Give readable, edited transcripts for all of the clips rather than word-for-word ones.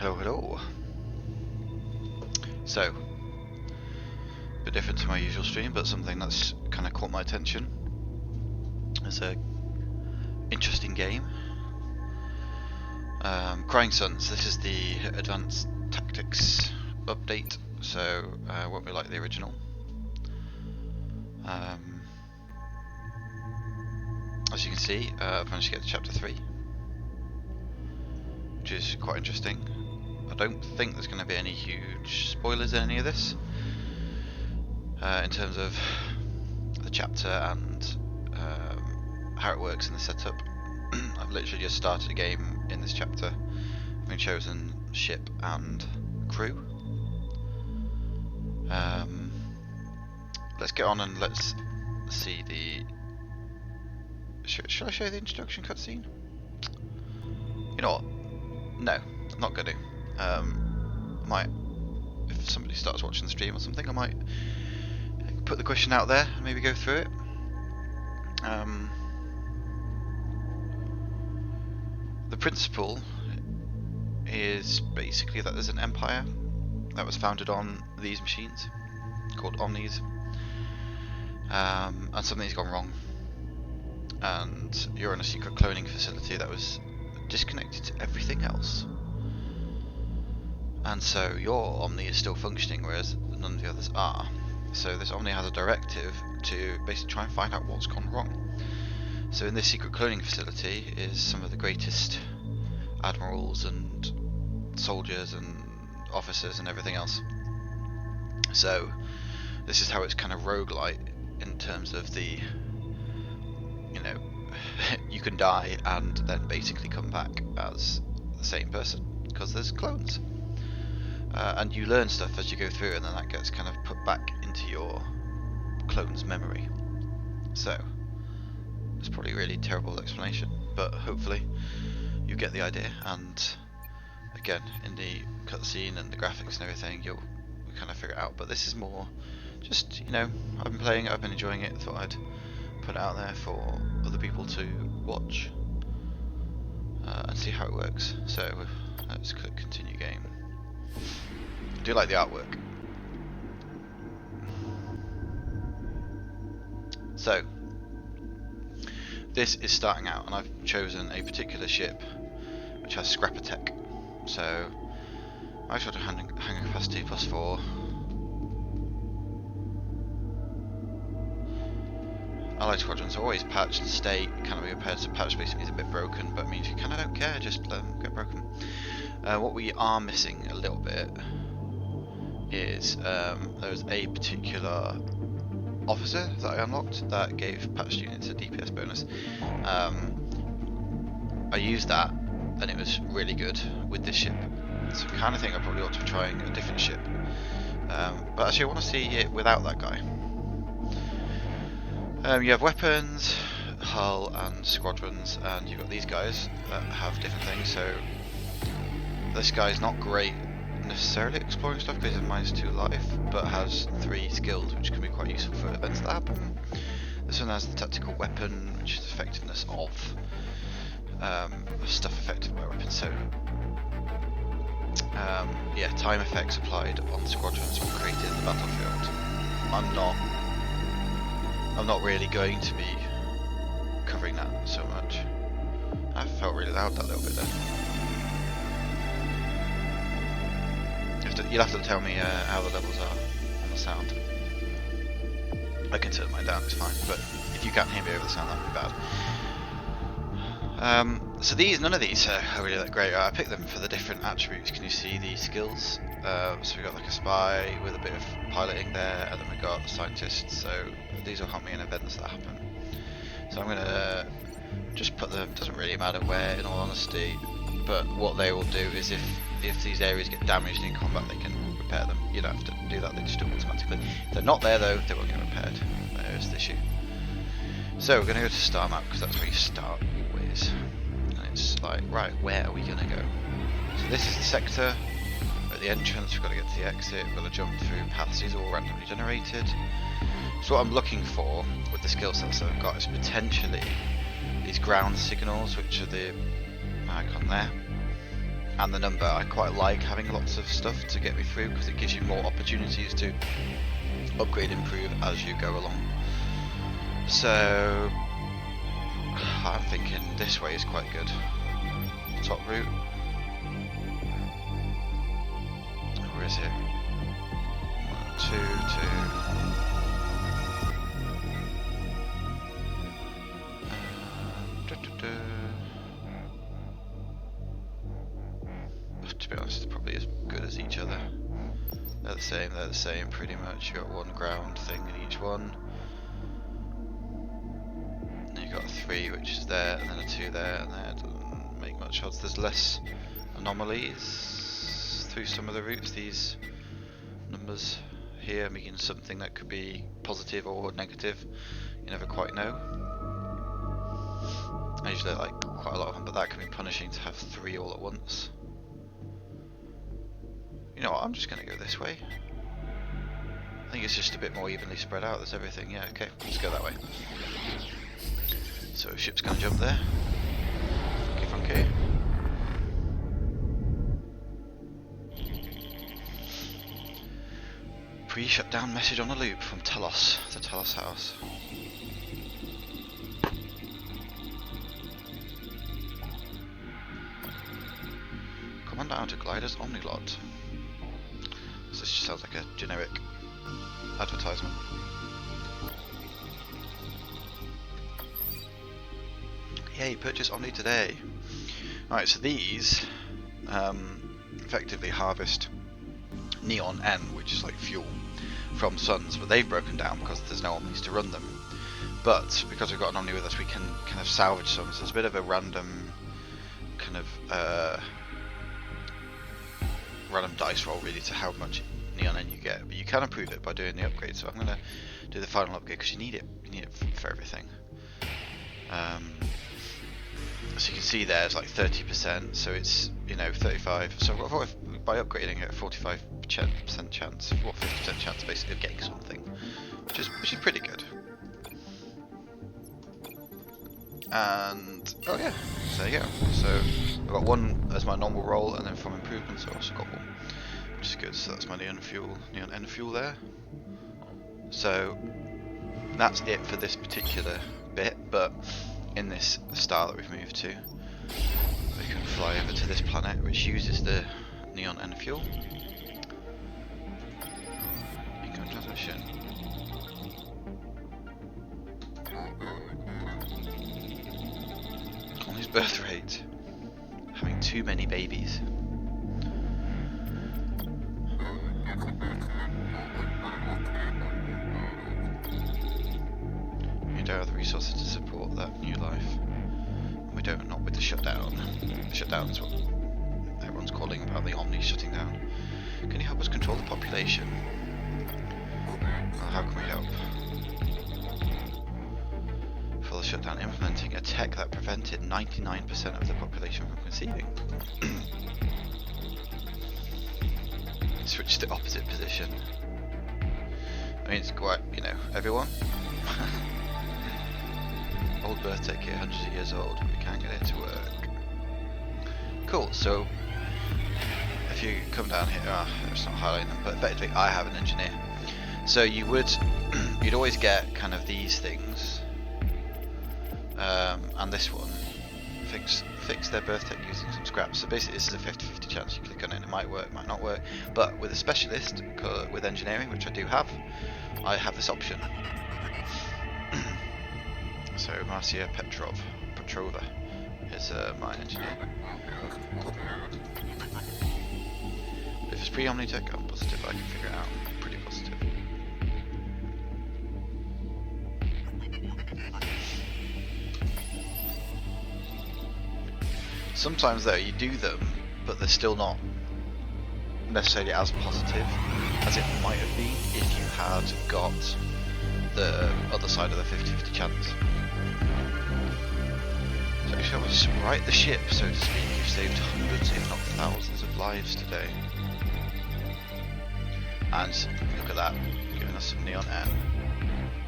Hello, hello. So, a bit different to my usual stream, but something that's kind of caught my attention. It's a interesting game. Crying Suns. This is the Advanced Tactics update, so won't be like the original. As you can see, I've managed to get to chapter 3, which is quite interesting. I don't think there's going to be any huge spoilers in any of this, in terms of the chapter and how it works in the setup. I've literally just started a game in this chapter, having chosen ship and crew. Let's get on and let's see the... Should I show you the introduction cutscene? You know what? No, I'm not going to. I might, if somebody starts watching the stream or something, I might put the question out there and maybe go through it. The principle is basically that there's an empire that was founded on these machines called Omnis, and something's gone wrong, and you're in a secret cloning facility that was disconnected to everything else, and so your Omni is still functioning whereas none of the others are. So this Omni has a directive to basically try and find out what's gone wrong. So in this secret cloning facility is some of the greatest admirals and soldiers and officers and everything else. So this is how it's kind of roguelite in terms of the, you know, you can die and then basically come back as the same person because there's clones. And you learn stuff as you go through, and then that gets kind of put back into your clone's memory. So it's probably a really terrible explanation, but hopefully you get the idea. And again, in the cutscene and the graphics and everything, you'll kind of figure it out. But this is more just, you know, I've been playing it, I've been enjoying it, thought I'd put it out there for other people to watch and see how it works. So let's click continue game. I do like the artwork. So this is starting out, and I've chosen a particular ship which has scrapper tech. So I shot a hangar capacity +4. Allied squadrons are always patched, stay kind of be repaired. So patch basically is a bit broken, but it means you kind of don't care, just let them get broken. What we are missing a little bit is there's a particular officer that I unlocked that gave patched units a DPS bonus. I used that and it was really good with this ship, so I kind of think I probably ought to be trying a different ship, but actually I want to see it without that guy. You have weapons, hull and squadrons, and you've got these guys that have different things. So this guy's not great necessarily exploring stuff because he's -2 life, but has 3 skills which can be quite useful for events that happen. This one has the tactical weapon, which is effectiveness of stuff affected by weapons. So yeah, time effects applied on squadrons or created in the battlefield. I'm not really going to be covering that so much. I felt really loud that little bit there. You'll have to tell me how the levels are on the sound. I can turn mine down, it's fine, but if you can't hear me over the sound, that would be bad. So none of these are really that great. I picked them for the different attributes. Can you see the skills? So we've got like a spy with a bit of piloting there, and then we've got scientists, so these will help me in events that happen. So I'm going to just put them, doesn't really matter where in all honesty, but what they will do is if these areas get damaged in combat, they can repair them. You don't have to do that, they just do it automatically. If they're not there though, they won't get repaired. There's the issue. So we're going to go to star map because that's where you start always. And it's like, right, where are we going to go? So this is the sector. We're at the entrance, we've got to get to the exit, we've got to jump through paths. These are all randomly generated. So what I'm looking for with the skill sets that I've got is potentially these ground signals, which are the icon there. and the number. I quite like having lots of stuff to get me through because it gives you more opportunities to upgrade, improve as you go along. So I'm thinking this way is quite good. Top route. Where is it? 1, 2, 2. To be honest, it's probably as good as each other. They're the same pretty much. You got one ground thing in each one. And you got a 3 which is there, and then a 2 there, and there. Doesn't make much odds. There's less anomalies through some of the routes. These numbers here mean something that could be positive or negative. You never quite know. I usually like quite a lot of them, but that can be punishing to have 3 all at once. You know what, I'm just going to go this way. I think it's just a bit more evenly spread out. There's everything. Yeah, okay, let's go that way. So ship's going to jump there. Funky. Pre-shutdown message on a loop from Telos, the Telos house. Come on down to Glider's Omnilot. So this just sounds like a generic advertisement. Yay, purchase Omni today. Alright, so these effectively harvest Neon N, which is like fuel, from Suns, but they've broken down because there's no Omnis to run them. But because we've got an Omni with us, we can kind of salvage some, so it's a bit of a random kind of random dice roll really to how much Neon N you get, but you can improve it by doing the upgrade. So I'm going to do the final upgrade because you need it for everything. So you can see there's like 30%, so it's, you know, 35. So by upgrading it, 45% chance, what 50% chance basically of getting something, which is pretty good. And oh yeah, so there you go. So I've got one as my normal roll, and then from improvements I also got one, which is good. So that's my Neon N fuel there. So that's it for this particular bit, but in this star that we've moved to, we can fly over to this planet which uses the Neon N fuel. Income transmission. On his birth rate, having too many babies. You don't have the resources to support that new life. We don't, not with the shutdown. The shutdown is what everyone's calling about, the Omni shutting down. Can you help us control the population? Well, how can we help? For the shutdown, implementing a tech that prevented 99% of the population from conceiving. Switch to opposite position. I mean, it's quite, you know, everyone. Old birthday kit, hundreds of years old, but we can't get it to work. Cool, so if you come down here, it's not highlighting them, but effectively I have an engineer. So you would, you'd always get kind of these things, and this one, fix their birth tech using some scraps. So basically this is a 50-50 chance. You click on it, it might work, might not work, but with a specialist, with engineering, which I do have, I have this option. So Marcia Petrova is my engineer. But if it's pre-Omnitech, I'm positive I can figure it out. I'm pretty positive. Sometimes though you do them, but they're still not necessarily as positive as it might have been if you had got the other side of the 50-50 chance. So shall we right the ship, so to speak? You've saved hundreds, if not thousands, of lives today. And look at that, giving us some Neon N.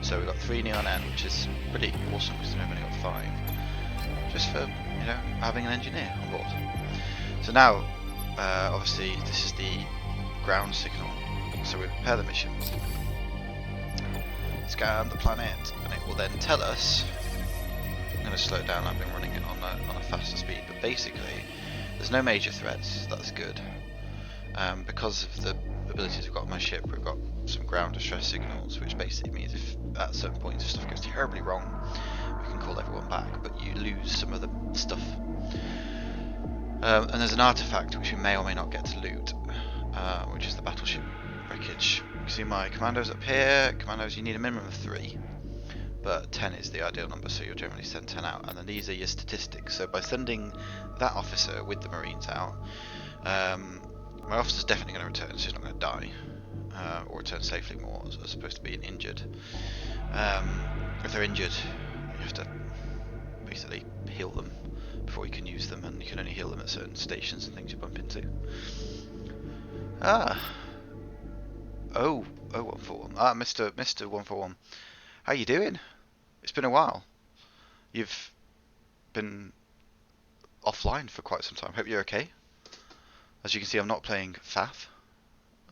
So we've got 3 Neon N, which is pretty awesome because we've only got 5. Just for, you know, having an engineer on board. So now obviously this is the ground signal, so we prepare the missions, scan the planet, and it will then tell us. I'm going to slow it down. I've been running it on a faster speed, but basically there's no major threats. That's good. Because of the abilities we've got on my ship, we've got some ground distress signals, which basically means if at certain points if stuff goes terribly wrong, we can call everyone back, but you lose some of the stuff. And there's an artifact which we may or may not get to loot, which is the battleship wreckage. You can see my commandos up here. Commandos, you need a minimum of 3, but 10 is the ideal number, so you'll generally send 10 out. And then these are your statistics. So by sending that officer with the Marines out, my officer's definitely going to return, so he's not going to die, or return safely more, as opposed to being injured. If they're injured, you have to basically heal them before you can use them, and you can only heal them at certain stations and things you bump into. 141. Mr. 141. How you doing? It's been a while. You've been offline for quite some time. Hope you're okay. As you can see, I'm not playing FAF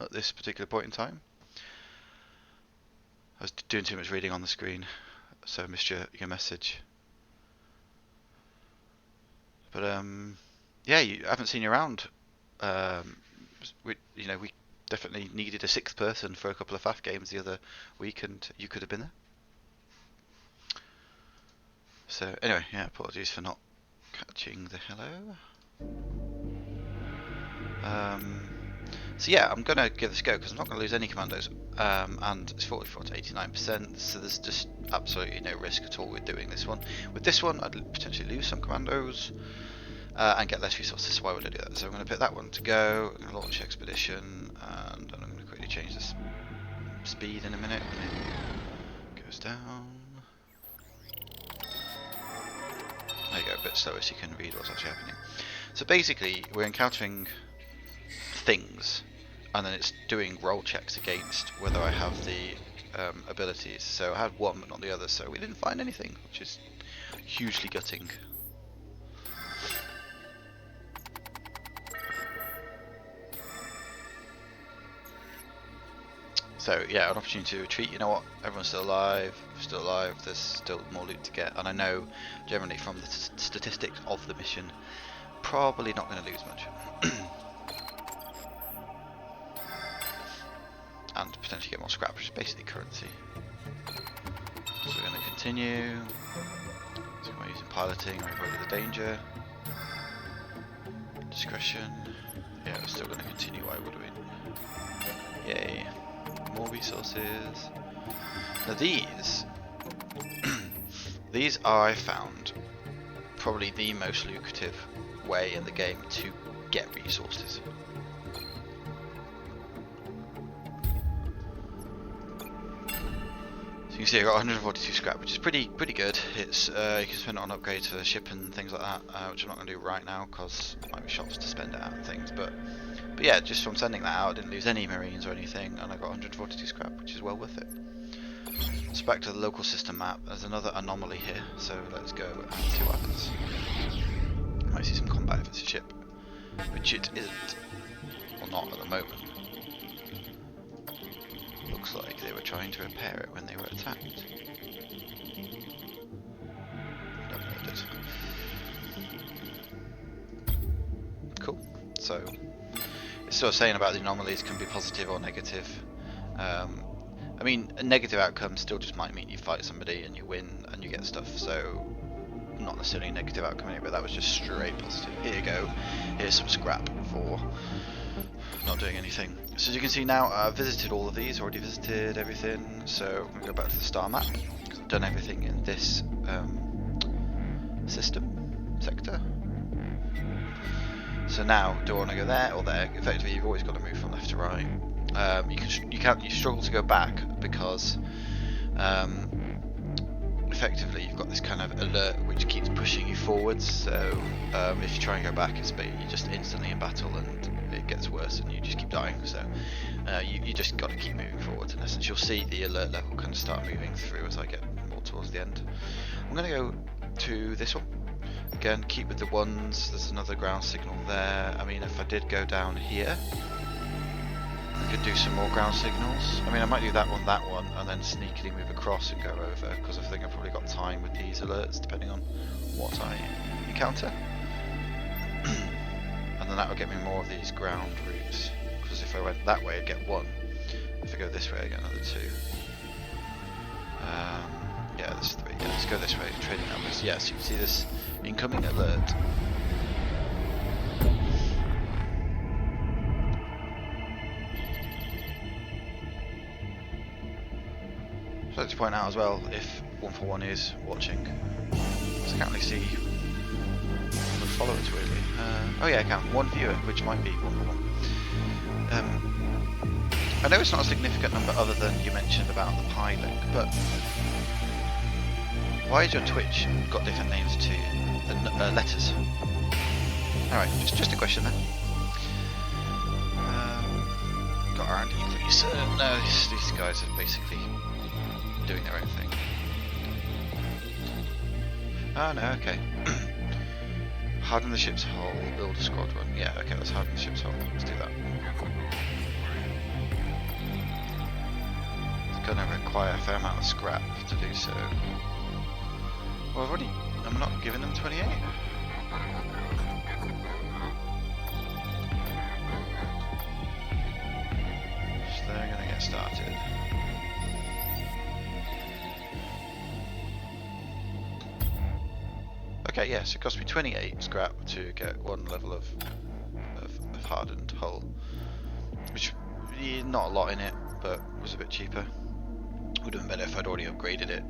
at this particular point in time. I was doing too much reading on the screen, so I missed your message. But yeah, I haven't seen you around. We definitely needed a 6th person for a couple of FAF games the other week, and you could have been there. So anyway, yeah, apologies for not catching the hello. So yeah, I'm gonna give this a go because I'm not gonna lose any commandos, and it's 44 to 89%, so there's just absolutely no risk at all with doing this one. With this one, I'd potentially lose some commandos and get less resources. So why would I do that? So I'm gonna put that one to go. I'm gonna launch expedition, and I'm gonna quickly change this speed in a minute. It goes down. There you go, a bit slower so you can read what's actually happening. So basically, we're encountering things, and then it's doing roll checks against whether I have the abilities. So I had one but not the other, so we didn't find anything, which is hugely gutting. So yeah, an opportunity to retreat. You know what? Everyone's still alive. There's still more loot to get, and I know generally from the statistics of the mission, probably not going to lose much. And potentially get more scrap, which is basically currency. So we're going to continue. So we're using piloting, we're avoiding the danger. Discretion. Yeah, we're still going to continue. Why would we? Yay. More resources. Now these are, I found, probably the most lucrative way in the game to get resources. You can see I got 142 scrap, which is pretty good. It's you can spend it on upgrades for the ship and things like that, which I'm not going to do right now because there might be shops to spend it out and things. But yeah, just from sending that out, I didn't lose any marines or anything, and I got 142 scrap, which is well worth it. So back to the local system map. There's another anomaly here, so let's go and see what happens. Might see some combat if it's a ship, which it isn't, or not at the moment. Looks like they were trying to repair it when they were attacked. Downloaded. Cool. So it's sort of saying about the anomalies can be positive or negative. I mean, a negative outcome still just might mean you fight somebody and you win and you get stuff. So not necessarily a negative outcome here, but that was just straight positive. Here you go. Here's some scrap for not doing anything. So as you can see now, I've visited all of these, already visited everything, so I'm going to go back to the star map, because I've done everything in this sector. So now, do I want to go there or there? Effectively, you've always got to move from left to right. You struggle to go back because effectively you've got this kind of alert which keeps pushing you forwards. So if you try and go back, you're just instantly in battle and it gets worse and you just keep dying. So you just got to keep moving forwards in essence. You'll see the alert level kind of start moving through as I get more towards the end. I'm going to go to this one. Again, keep with the ones. There's another ground signal there. I mean, if I did go down here, I could do some more ground signals. I mean, I might do that one, and then sneakily move across and go over, because I think I've probably got time with these alerts, depending on what I encounter. And then that would get me more of these ground routes, because if I went that way, I'd get one. If I go this way, I get another two. Yeah, there's three. Yeah, let's go this way. Trading numbers. Yes, you can see this incoming alert. So to point out as well, if 141 is watching, because I can't really see the followers really. Oh yeah, I can. One viewer, which might be 141. I know it's not a significant number other than you mentioned about the Pi link, but why has your Twitch got different names to the letters? Alright, just a question then. Got R&D please. No, these guys are basically doing their own thing. Oh no, okay. Harden the ship's hull, build a squadron. Yeah, okay, let's harden the ship's hull. Let's do that. It's gonna require a fair amount of scrap to do so. Well, I've already... I'm not giving them 28. So they're gonna get started. Okay, yes, it cost me 28 scrap to get one level of hardened hull, which not a lot in it, but was a bit cheaper. Would have been better if I'd already upgraded it.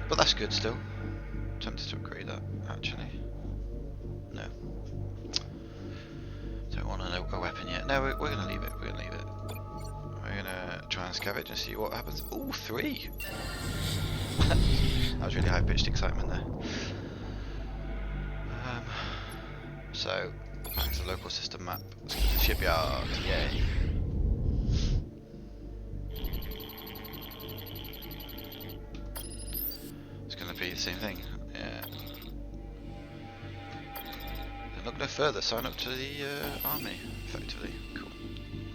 But that's good still. Tempted to upgrade that actually. No. Don't want a weapon yet. No, we're gonna leave it. We're gonna leave it. We're gonna try and scavenge and see what happens. Ooh, 3! That was really high pitched excitement there. So, back to the local system map. Let's go to the shipyard. Yay. It's gonna be the same thing. Yeah. Then look no further, sign up to the army, effectively. Cool.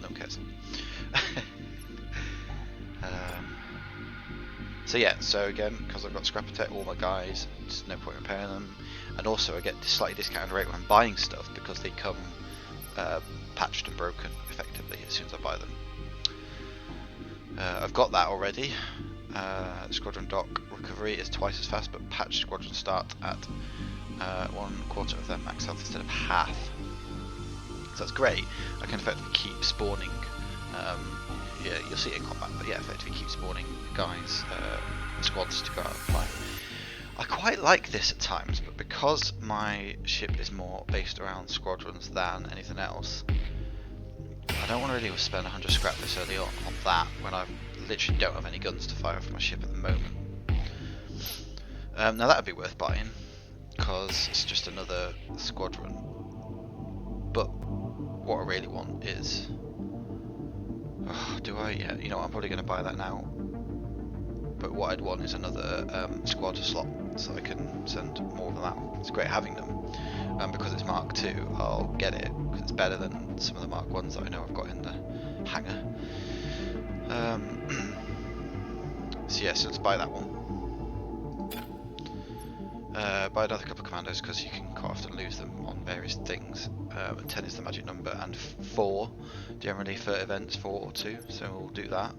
No one cares. So yeah, so again, because I've got scrap attack, all my guys, there's no point repairing them. And also I get this slightly discounted rate when I'm buying stuff because they come patched and broken effectively as soon as I buy them. I've got that already. Squadron dock recovery is twice as fast, but patched squadron start at 1/4 of their max health instead of half. So that's great. I can effectively keep spawning. Yeah, you'll see it in combat, but yeah, effectively keep spawning guys, squads to go out and fight. I quite like this at times, but because my ship is more based around squadrons than anything else, I don't want to really spend 100 scrap this early on that when I literally don't have any guns to fire off my ship at the moment. Now that would be worth buying, because it's just another squadron. But what I really want is... Oh, do I? Yeah, you know what, I'm probably going to buy that now. But what I'd want is another squad slot, so I can send more of them out. It's great having them. Because it's Mark II, I'll get it, because it's better than some of the Mark 1s that I know I've got in the hangar. So yeah, so let's buy that one. Buy another couple of commandos, because you can quite often lose them on various things. And 10 is the magic number, and 4 generally for events, 4 or 2, so we'll do that.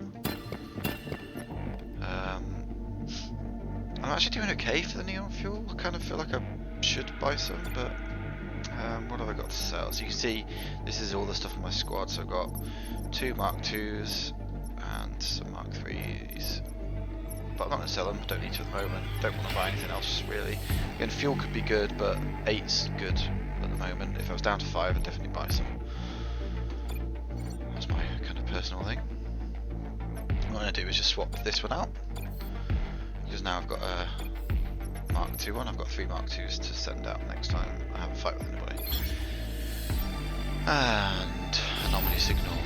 I'm actually doing okay for the neon fuel. I kind of feel like I should buy some, but what have I got to sell? So you can see this is all the stuff in my squad. So I've got 2 Mark IIs and some Mark IIIs, but I'm not going to sell them. I don't need to at the moment. Don't want to buy anything else really. Again, fuel could be good, but 8's good at the moment. If I was down to 5, I'd definitely buy some. That's my kind of personal thing. What I'm going to do is just swap this one out, because now I've got a Mark II one. I've got 3 Mark IIs to send out next time I have a fight with anybody. And anomaly signal.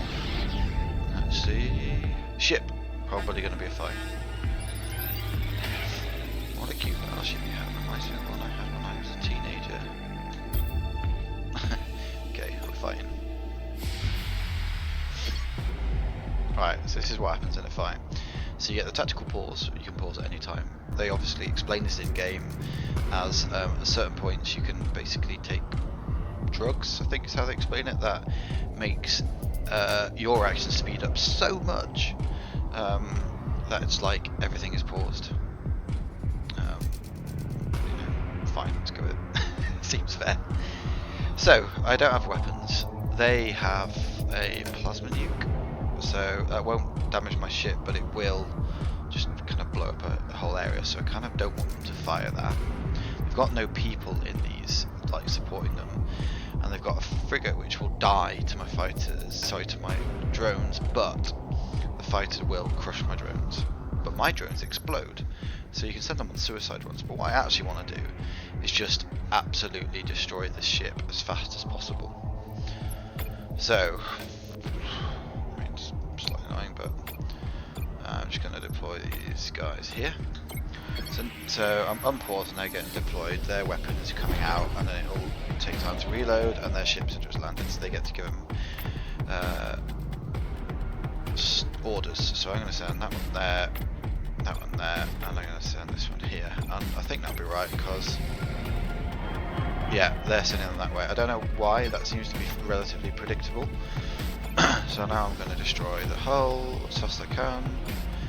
Let's see. Ship. probably going to be a fight. What a cute battleship you have. Reminds me of one I had when I was a teenager. Okay, we're fighting. Right, so this is what happens in a fight. So you get the tactical pause, you can pause at any time. They obviously explain this in game as at certain points you can basically take drugs, I think is how they explain it, that makes your action speed up so much that it's like everything is paused. Fine, let's go with it. Seems fair. So, I don't have weapons. They have a plasma nuke. So that won't damage my ship, but it will just kind of blow up a whole area, so I kind of don't want them to fire that. They've got no people in these, like, supporting them, and they've got a frigate which will die to my fighters, sorry, to my drones, but the fighters will crush my drones. But my drones explode, so you can send them on suicide runs, but what I actually want to do is just absolutely destroy this ship as fast as possible. So, slightly annoying, but I'm just going to deploy these guys here. So I'm unpaused and they're getting deployed, their weapons are coming out, and then it'll take time to reload, and their ships have just landed, so they get to give them orders. So I'm going to send that one there, that one there, and I'm going to send this one here, and I think that'll be right, because yeah, they're sending them that way. I don't know why, that seems to be relatively predictable. So now I'm going to destroy the hull as fast as I can.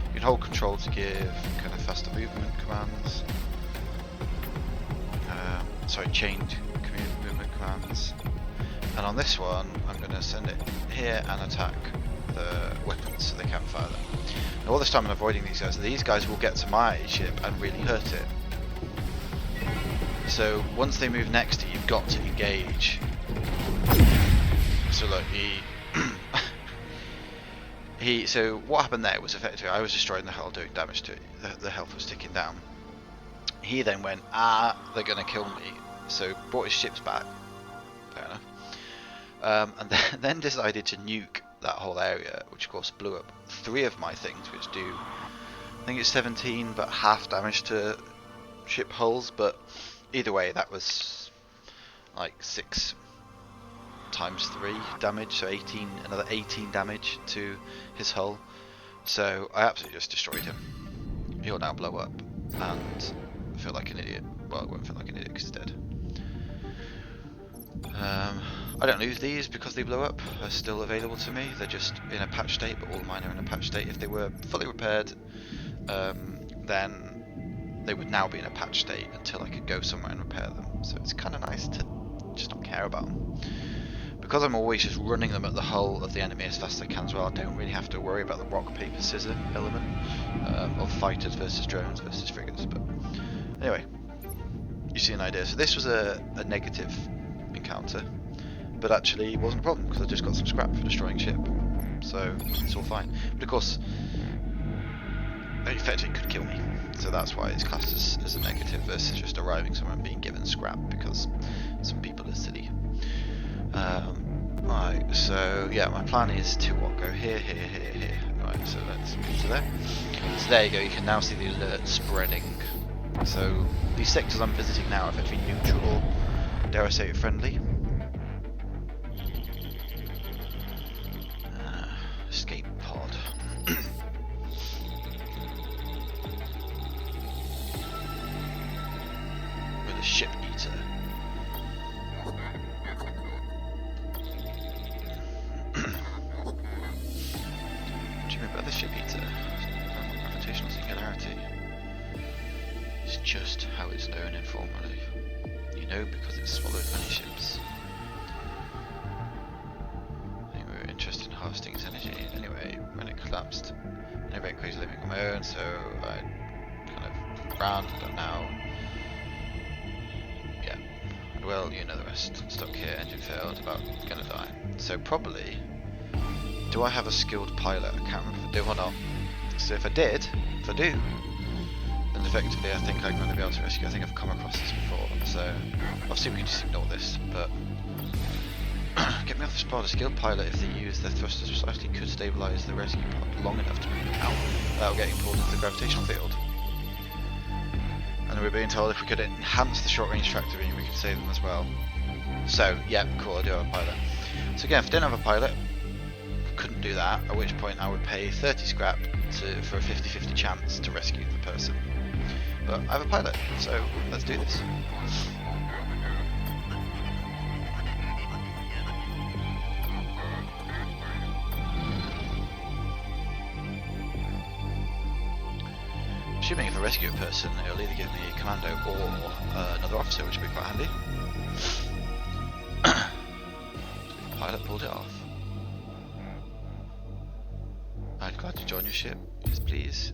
You can hold control to give kind of faster movement commands. Sorry, chained movement commands. And on this one, I'm going to send it here and attack the weapons so they can't fire them. Now all this time I'm avoiding these guys will get to my ship and really hurt it. So once they move next to you, you've got to engage. So look, so what happened there was effectively I was destroying the hull, doing damage to it. The health was ticking down. He then went, they're going to kill me. So brought his ships back. Fair enough. And then decided to nuke that whole area, which of course blew up 3 of my things, which do, I think it's 17, but half damage to ship hulls. But either way, that was like 6 times 3 damage, so 18, another 18 damage to his hull. So I absolutely just destroyed him. He'll now blow up and feel like an idiot. Well, I won't feel like an idiot because he's dead. I don't lose these because they blow up. They're still available to me. They're just in a patch state, but all mine are in a patch state. If they were fully repaired, then they would now be in a patch state until I could go somewhere and repair them. So it's kind of nice to just not care about them. Because I'm always just running them at the hull of the enemy as fast as I can as well, I don't really have to worry about the rock, paper, scissor element of fighters versus drones versus frigates. But anyway, you see an idea. So this was a negative encounter, but actually it wasn't a problem because I just got some scrap for destroying ship. So it's all fine. But of course, it effectively could kill me. So that's why it's classed as a negative versus just arriving somewhere and being given scrap because some people are silly. Right, so yeah, my plan is to go here, here, here, here. Right, so let's go to there. So there you go, you can now see the alert spreading. So these sectors I'm visiting now are effectively neutral, or dare I say friendly. Escape pod. With a ship eater. But the ship eater, gravitational singularity, is just how it's known informally. You know because it's swallowed many ships. I think we were interested in harvesting its energy. Anyway, when it collapsed, I went crazy living on my own, so I kind of ran, but now, yeah. Well, you know the rest. Stuck here, engine failed, about gonna die. So probably. Do I have a skilled pilot? I can't remember if I do or not. So if I do, then effectively I think I'm going to be able to rescue. I think I've come across this before, so obviously we can just ignore this, but get me off the spot, a skilled pilot, if they use their thrusters precisely, could stabilise the rescue pod long enough to move it out without getting pulled into the gravitational field. And we're being told if we could enhance the short-range tractor beam, we could save them as well. So, yeah, cool, I do have a pilot. So again, if I didn't have a pilot, couldn't do that, at which point I would pay 30 scrap for a 50-50 chance to rescue the person. But I have a pilot, so let's do this. Assuming if I rescue a person, it'll either give me a commando or another officer, which would be quite handy. The pilot pulled it off. I'd glad to join your ship. Yes, please.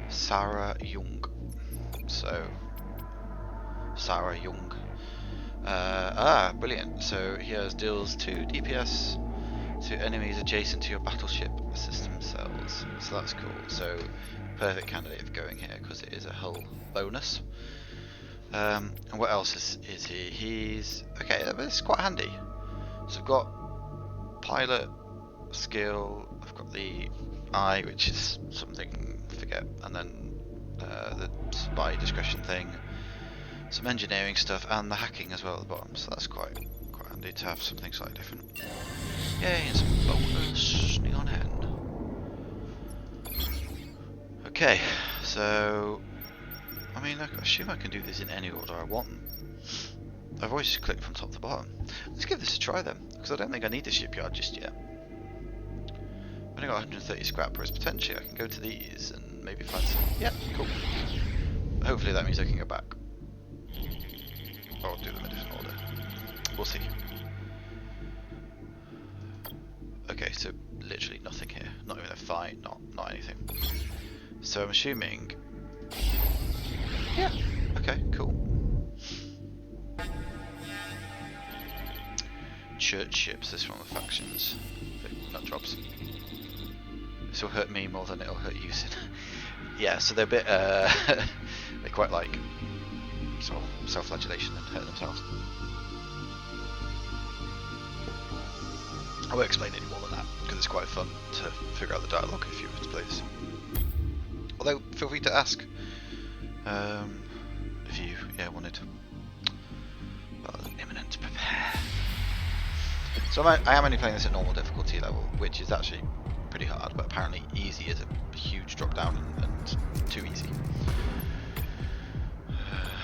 Sarah Young. So, Sarah Young. Brilliant. So here's deals 2 DPS to enemies adjacent to your battleship system cells. So that's cool. So perfect candidate for going here because it is a hull bonus. And what else is he? He's okay. It's quite handy. So I've got pilot skill. I've got the eye, which is something forget, and then the spy discretion thing, some engineering stuff, and the hacking as well at the bottom. So that's quite handy to have something slightly different. Yay, and some bonus neon end. Okay, so I mean, I assume I can do this in any order I want. I've always just clicked from top to bottom. Let's give this a try then, because I don't think I need the shipyard just yet. I've only got 130 scrap, whereas potentially I can go to these and maybe find some. Yep, cool. Hopefully that means I can go back. Or do them in a different order. We'll see. Okay, so literally nothing here. Not even a fight, not anything. So I'm assuming. Yeah. Okay. Cool. Church ships. This one of the factions. Nut jobs. This will hurt me more than it'll hurt you. Yeah. So they're a bit. They quite like sort of self-flagellation and hurt themselves. I won't explain any more than that because it's quite fun to figure out the dialogue if you were to play this. Although, feel free to ask if you wanted. Well, imminent to prepare. So I am only playing this at normal difficulty level, which is actually pretty hard, but apparently easy is a huge drop down and too easy.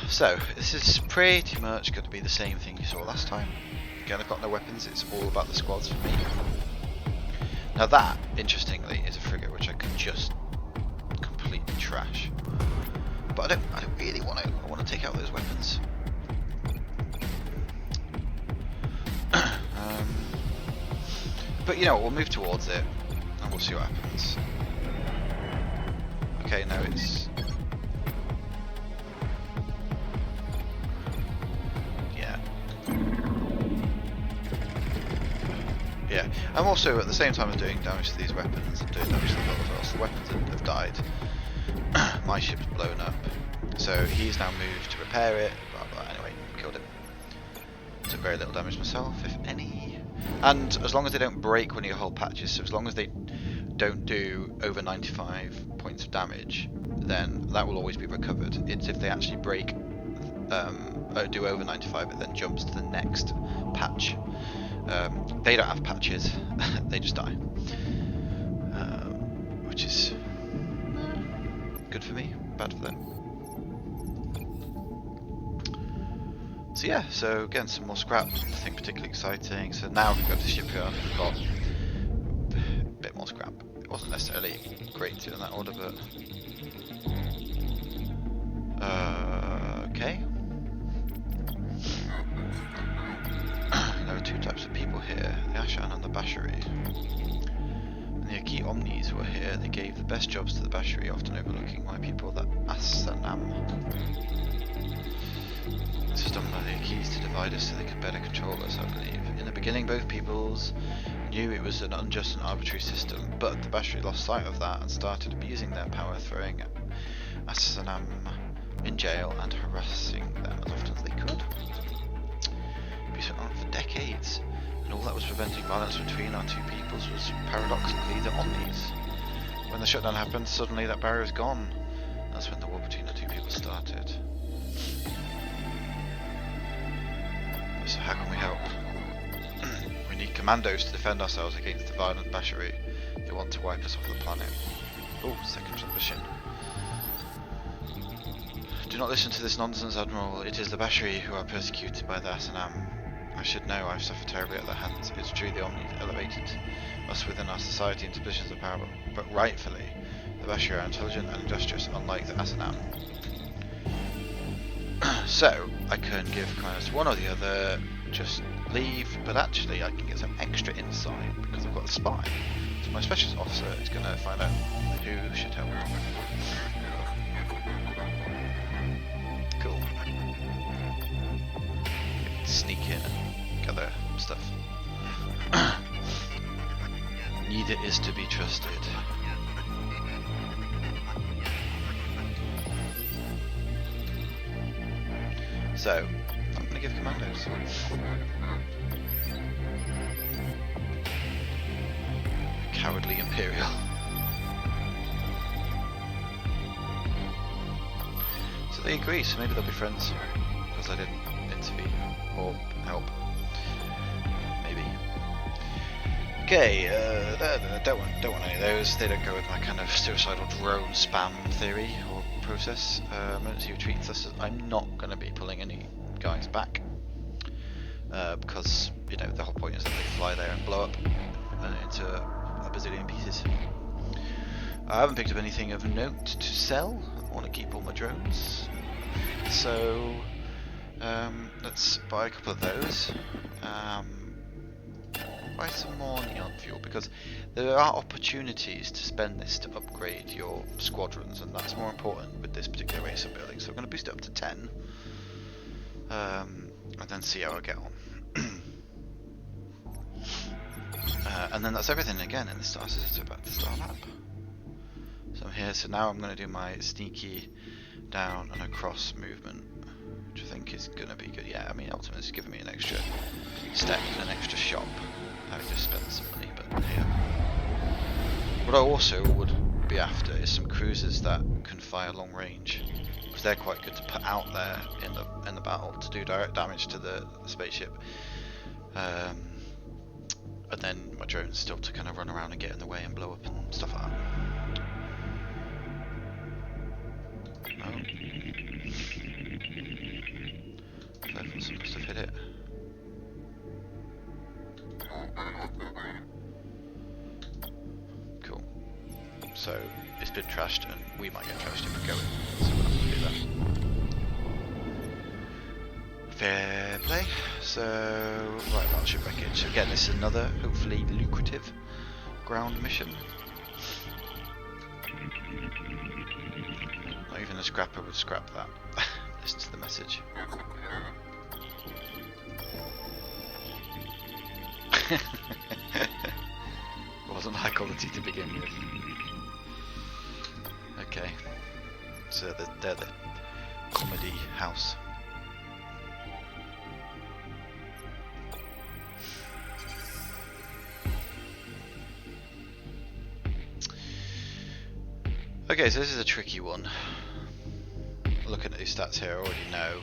So this is pretty much going to be the same thing you saw last time. Again, I've got no weapons, it's all about the squads for me. Now that, interestingly, is a frigate which I could just completely trash. But I don't really want to. I want to take out those weapons. But you know, we'll move towards it and we'll see what happens. Okay, no, it's... Yeah, I'm also at the same time as doing damage to these weapons, I'm doing damage to the hull as well. So the weapons have died. My ship's blown up. So he's now moved to repair it. Blah blah. Anyway, killed him. Took very little damage myself, if any. And as long as they don't break one of your hull patches, so as long as they don't do over 95 points of damage, then that will always be recovered. It's if they actually break, do over 95, it then jumps to the next patch. They don't have patches, they just die. Which is good for me, bad for them. So yeah, so again, some more scrap, nothing particularly exciting. So now we can go to the shipyard, we've got a bit more scrap. It wasn't necessarily great to do in that order, but... okay. There are two types of people here, the Ashan and the Bashari. When the Aki Omnis were here, they gave the best jobs to the Bashari, often overlooking my people, the Asanam. This was done by the Akis to divide us so they could better control us, I believe. In the beginning, both peoples knew it was an unjust and arbitrary system, but the Bashari lost sight of that and started abusing their power, throwing Asanam in jail and harassing them as often as they could. Be sent on for decades, and all that was preventing violence between our two peoples was paradoxically the Omnis. When the shutdown happened, suddenly that barrier is gone. That's when the war between the two peoples started. So how can we help? We need commandos to defend ourselves against the violent Bashari. They want to wipe us off the planet. Oh, second transmission. Do not listen to this nonsense, Admiral. It is the Bashari who are persecuted by the Asanam. I should know. I've suffered terribly at their hands. It's true the Omni elevated us within our society into positions of power, but rightfully, the Bashari are intelligent and industrious, unlike the Asanam. So, I can give commands to one or the other, just leave, but actually I can get some extra insight because I've got a spy. So my specialist officer is going to find out who should help. Cool. Sneak in and gather stuff. Neither is to be trusted. So, I'm going to give commandos. Cowardly Imperial. So they agree, so maybe they'll be friends. Because I didn't intervene or help. Maybe. Okay, don't want any of those. They don't go with my kind of suicidal drone spam theory or process. Emergency retreat thrusters. I'm not going to be pulling any guys back because you know the whole point is that they fly there and blow up into a bazillion pieces. I haven't picked up anything of note to sell. I want to keep all my drones, so let's buy a couple of those. Buy some more neon fuel because there are opportunities to spend this to upgrade your squadrons, and that's more important with this particular race of building. So I'm going to boost it up to 10 and then see how I get on. And then that's everything again in the Star System back to Star Map. So I'm here, so now I'm going to do my sneaky down and across movement, which I think is going to be good. Yeah, I mean ultimately it's giving me an extra step and an extra shop. Having to spend some money, but yeah. What I also would be after is some cruisers that can fire long range, because they're quite good to put out there in the battle to do direct damage to the spaceship, and then my drones still to kind of run around and get in the way and blow up and stuff like that. Oh, careful, some must have hit it. Cool. So it's been trashed, and we might get trashed if we go in. So we'll have to do that. Fair play. So right, battleship wreckage. So again, this is another hopefully lucrative ground mission. Not even a scrapper would scrap that. Listen to the message. Wasn't high quality to begin with. Okay, so they're the comedy house. Okay, so this is a tricky one. Looking at these stats here, I already know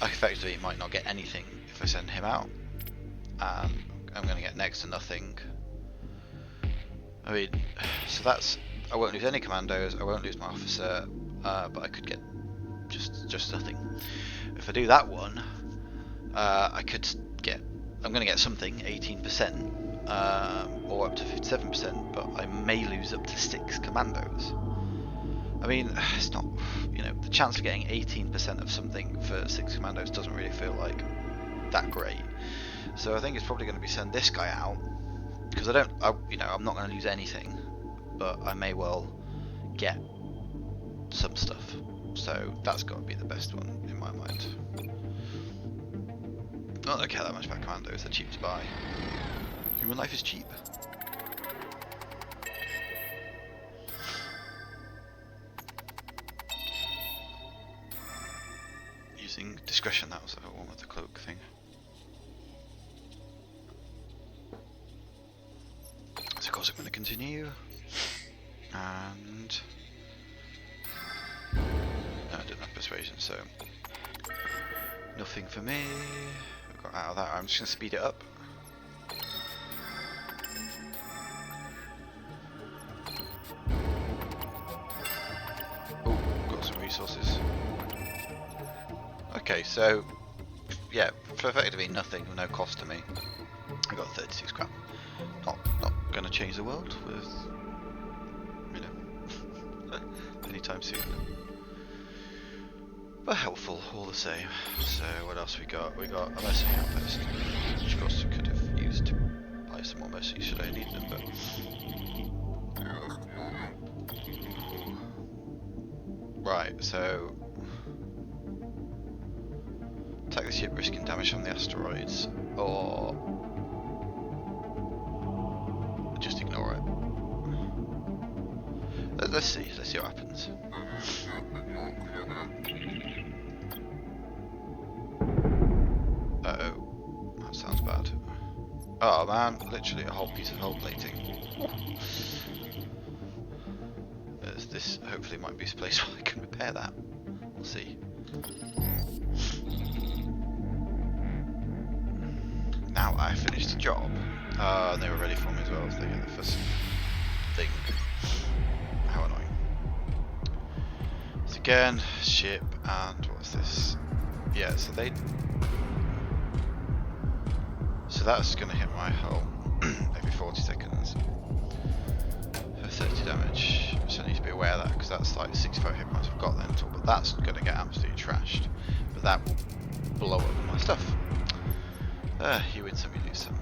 I effectively might not get anything if I send him out. And I'm going to get next to nothing. I mean, so that's, I won't lose any commandos, I won't lose my officer, but I could get just nothing. If I do that one, I could get, I'm going to get something, 18%, or up to 57%, but I may lose up to 6 commandos. I mean, it's not, you know, the chance of getting 18% of something for 6 commandos doesn't really feel like that great. So I think it's probably going to be send this guy out, because you know, I'm not going to lose anything, but I may well get some stuff. So that's got to be the best one in my mind. Not that I care that much about commandos, they're cheap to buy. Human life is cheap. Using discretion, that was the one with the cloak thing. course I'm going to continue. And no, I didn't have persuasion, so nothing for me. We got out of that. I'm just going to speed it up. Oh, got some resources. Okay, so yeah, for effectively nothing, no cost to me. I got 36 scrap. Not going to change the world with, you know, anytime soon. But helpful all the same. So what else we got? We got a mercenary outpost, which of course I could have used to buy some more mercenaries should I need them, but right, so attack the ship risking damage from the asteroids, or just ignore it. Let's see what happens. Uh-oh, that sounds bad. Oh man, literally a whole piece of hull plating. This hopefully might be a place where I can repair that. We'll see. Now I finished the job. They were ready for me as well. So they get the first thing. How annoying. So again, ship, and what's this? Yeah, so that's going to hit my hull every 40 seconds for 30 damage. So I need to be aware of that because that's like 65 hit points I've got then. But that's going to get absolutely trashed. But that will blow up my stuff. You win some, you lose some.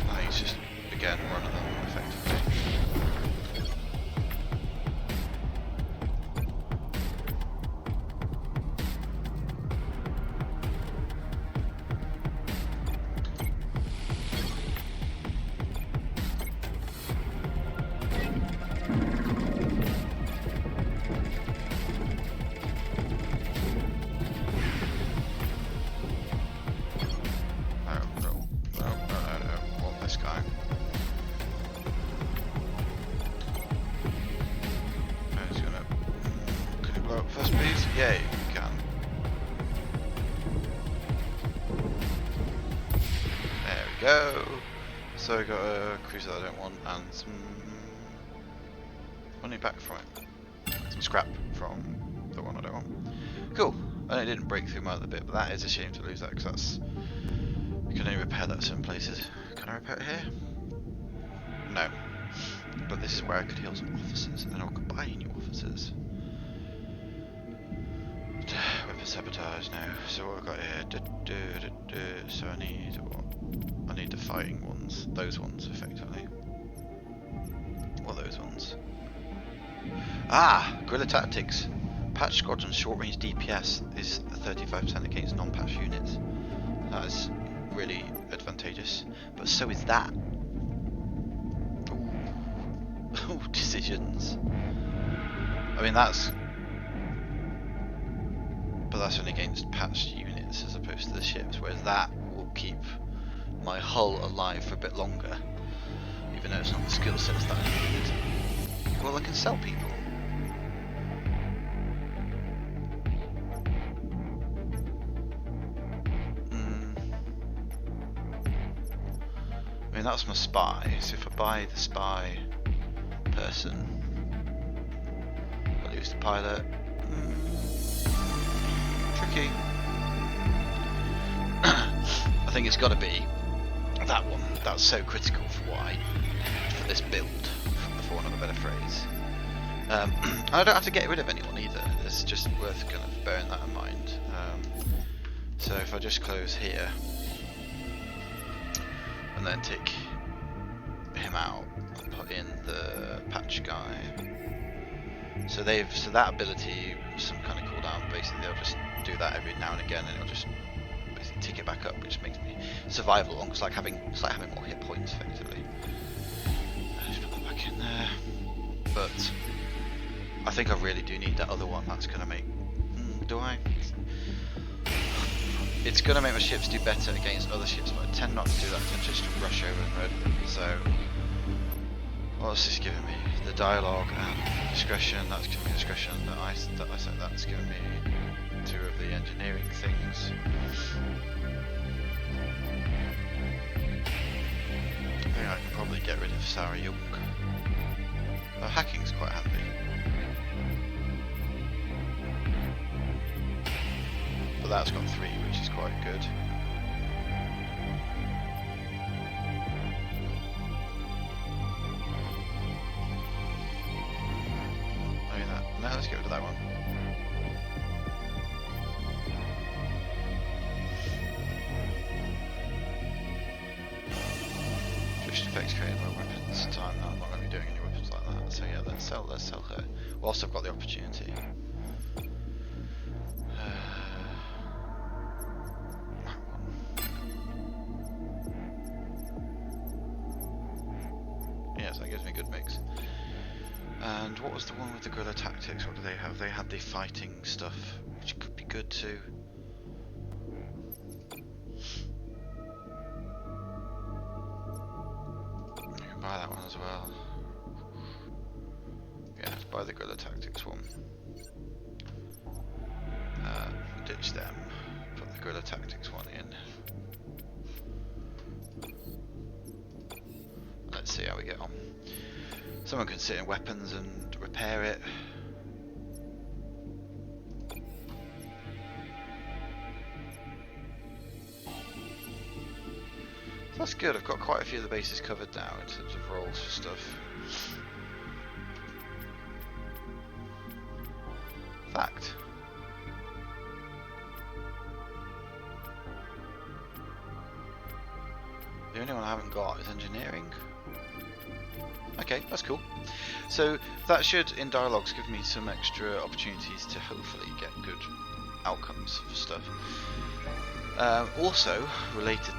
I think it's just again running them effectively. Yeah, you can. There we go. So I got a cruiser that I don't want and some money back from it. Some scrap from the one I don't want. Cool. And it didn't break through my other bit, but that is a shame to lose that because that's... You can only repair that at certain places. Can I repair it here? No. But this is where I could heal some officers and I could buy new officers. Weapon sabotage now. So what I've got here, so I need what? I need the fighting ones, those ones effectively. What are those ones? Ah, guerrilla tactics. Patch squadron short range DPS is 35% against non-patch units. That is really advantageous. But so is that. Ooh, decisions. I mean that's. But that's only against patched units as opposed to the ships, whereas that will keep my hull alive for a bit longer, even though it's not the skill sets that I need. Well, I can sell people. I mean, that's my spy, so if I buy the spy person, I lose the pilot. Tricky. I think it's got to be that one. That's so critical for this build, for want of a better phrase. I don't have to get rid of anyone either. It's just worth kind of bearing that in mind. So if I just close here and then take him out and put in the patch guy. So that ability, some kind of cooldown. Basically, they'll just do that every now and again, and it'll just basically tick it back up, which makes me survival long. It's like having more hit points, effectively. Just put that back in there. But I think I really do need that other one. That's gonna make. Do I? it's going to make my ships do better against other ships, but I tend not to do that. I tend just to rush over and murder them. So, what's this giving me? The dialogue and discretion. That's giving me discretion. That's giving me 2 of the engineering things. I think I can probably get rid of Sarah Young. Hacking's quite handy. But that's got 3, which is quite good. I mean that. No, let's get rid of that one. Drift effects created by weapons. Time. No, I'm not going to be doing any weapons like that. So yeah, let's sell her. Whilst I've got the opportunity. Yes, that gives me a good mix. And what was the one with the guerrilla tactics? What do they have? They had the fighting stuff, which could be good too. You can buy that one as well. Yeah, let's buy the guerrilla tactics one. Ditch them. Put the guerrilla tactics one in. Let's see how we get on. Someone can sit in weapons and repair it. So that's good. I've got quite a few of the bases covered now in terms of roles for stuff. Fact. The only one I haven't got is engineering. Okay, that's cool. So that should, in dialogues, give me some extra opportunities to hopefully get good outcomes for stuff. Also related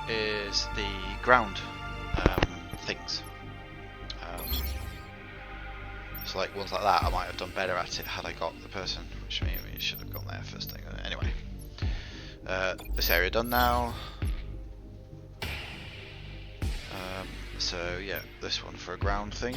is the ground things. So like ones like that, I might have done better at it had I got the person, which means it should have gone there first thing. Anyway, this area done now. So yeah, this one for a ground thing.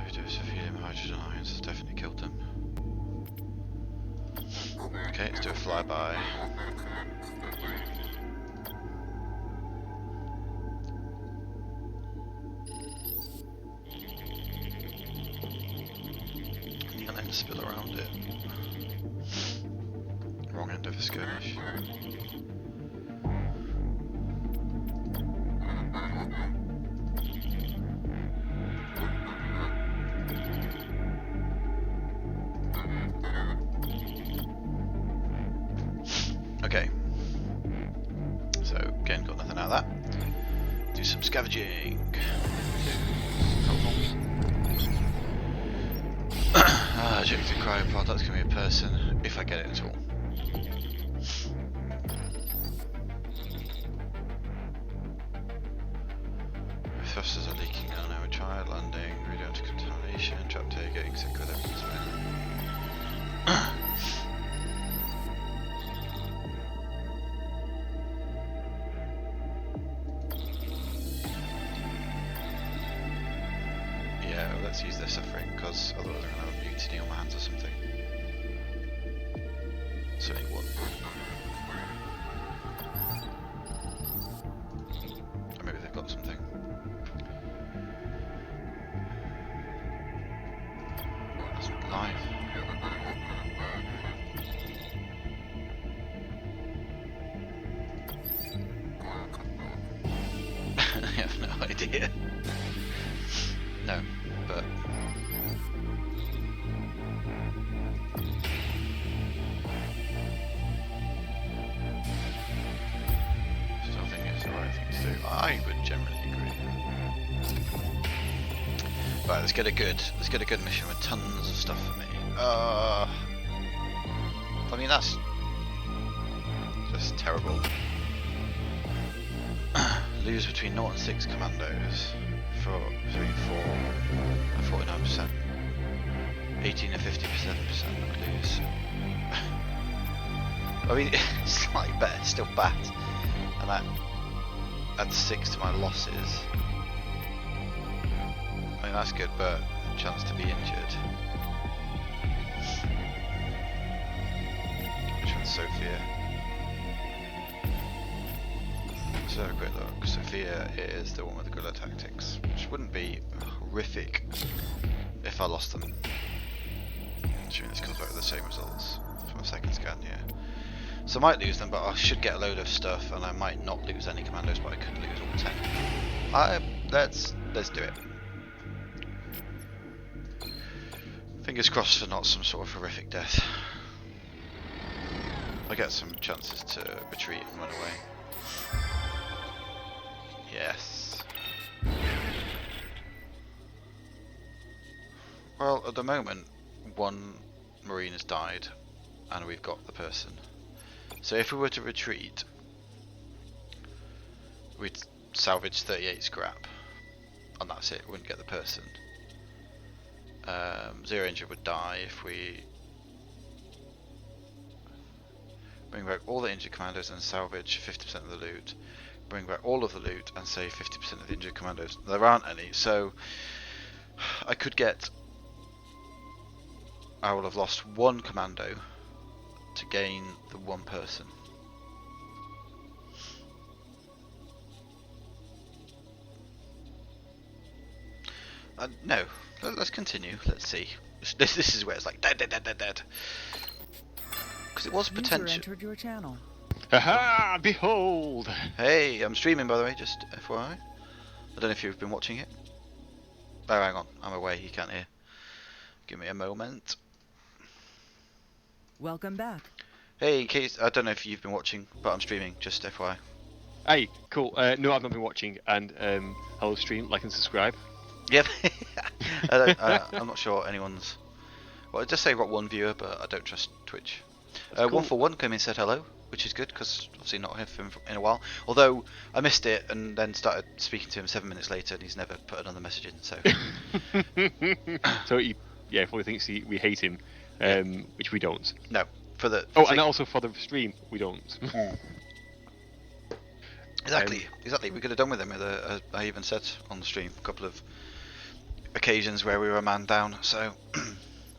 Overdose of helium hydrogen ions has definitely killed them. Okay, let's do a flyby. And then spill around it. Wrong end of a skirmish. Okay, so again, got nothing out of that. Do some scavenging. Ejected cryopod, that's going to be a person, if I get it at all. Thrusters are leaking on our child landing, radioactive contamination, trapped air, getting sick with everything. Yeah, well, let's use their suffering, because otherwise I'm going to have a mutiny on my hands or something. Certainly one. Or maybe they've got something. That's live. I have no idea. No, but Right, let's get a good mission with tons of stuff for me. I mean that's just terrible. Lose between 0 and 6 commandos for between 4 and 49%. 18 and 50% lose. I mean, it's slightly better, still bad. And that adds 6 to my losses. I mean, that's good, but chance to be injured. Which one's Sophia? Let's have a quick look. Sophia is the one with the guerrilla tactics, which wouldn't be horrific if I lost them. Assuming this comes back with the same results from a second scan, yeah. So I might lose them, but I should get a load of stuff, and I might not lose any commandos, but I could lose all 10. Let's do it. Fingers crossed for not some sort of horrific death. I get some chances to retreat and run away. Yes. Well, at the moment, one Marine has died, and we've got the person. So if we were to retreat, we'd salvage 38 scrap, and that's it, we wouldn't get the person. 0 injured would die if we bring back all the injured commandos and salvage 50% of the loot. Bring back all of the loot and save 50% of the injured commandos. There aren't any, so I could get... I will have lost 1 commando to gain the 1 person. No, let's continue. Let's see. This is where it's like dead. Because it was potential. Entered your channel. Aha! Behold! Hey, I'm streaming by the way, just FYI. I don't know if you've been watching it. Oh, hang on, I'm away. You can't hear. Give me a moment. Welcome back. Hey, Keith. I don't know if you've been watching, but I'm streaming. Just FYI. Hey, cool. No, I've not been watching. And hello, stream, like and subscribe. Yep. I'm not sure anyone's. Well, it does say I've got 1 viewer, but I don't trust Twitch. Cool. 141 came in and said hello, which is good because obviously not heard from him in a while. Although I missed it and then started speaking to him 7 minutes later, and he's never put another message in. So. So he probably thinks we hate him, which we don't. No, for the. And also for the stream, we don't. Exactly. We could have done with him. I even said on the stream a couple of occasions where we were a man down. So,